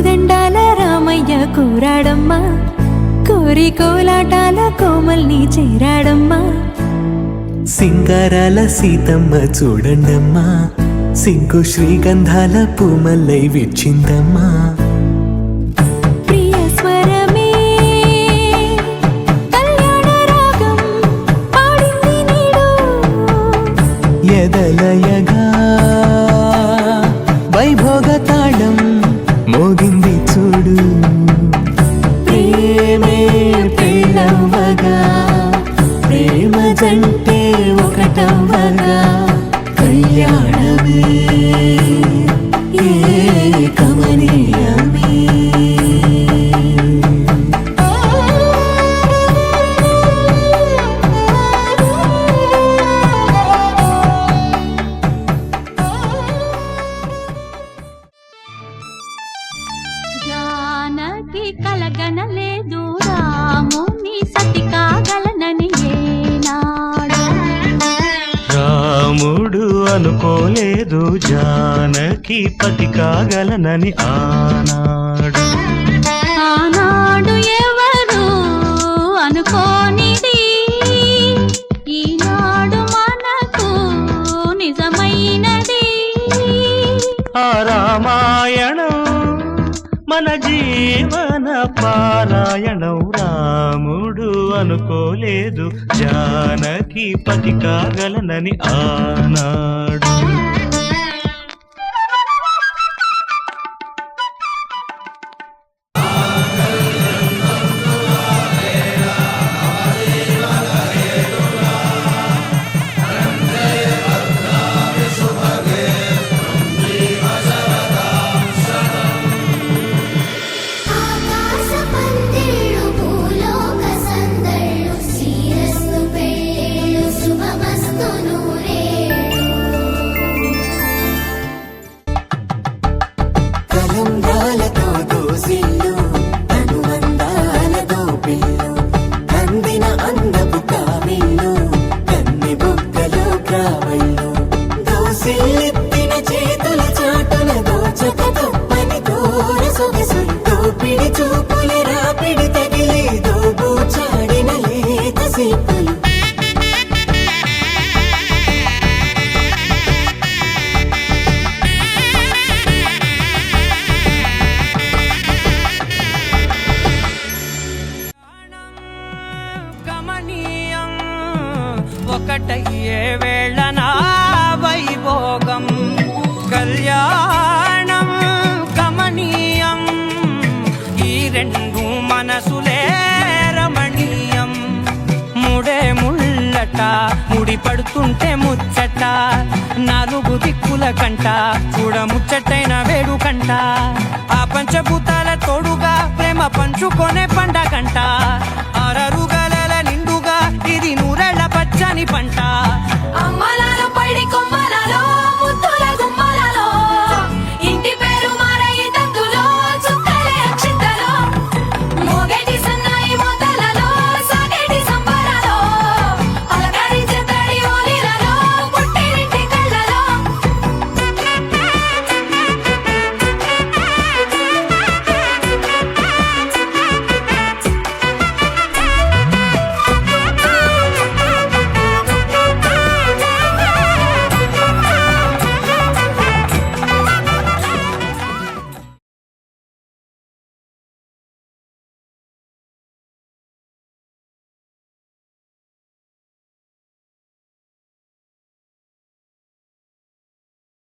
కోదండాల రామయ్య కూరాడమ్మా, కోరి కోలాటాల కోమల్ని చేరాడమ్మా. సింగారాల సీతమ్మ చూడండమ్మా, సింకు శ్రీగంధాల పూమల్లై విచ్చిందమ్మా. ఎదలయగా వైభోగ తాళం మోగింది చూడు, ప్రేమే పెళ్ళవ్వగా ప్రేమ జంటే ఒకటవ్వగా కళ్యాణమే కమనీయమే. జానకి కలగనలేదు రాముని సతి కాగలనని ఏనాడు, రాముడు అనుకోలేదు జానకి పతి కాగలనని ఆనాడు. ఆనాడు ఎవరు అనుకోనిది ఈనాడు మనకు నిజమైనది. ఆ రామాయణం మన జీవన పారాయణం, రాముడు అనుకోలేదు జానకి పతి కాగలనని ఆనాడు. ఒకటయ్యే వేళనా వైభోగం కళ్యాణం కమనీయం, ఈ రెండు మనసులే రమణీయం. ముడే ముళ్ళట ముడి పడుతుంటే ముచ్చట, నాలుగు దిక్కుల కంట చూడ ముచ్చటైన వేడుకంట. ఆ పంచభూతాల తోడుగా ప్రేమ పంచుకొనే పండగంట.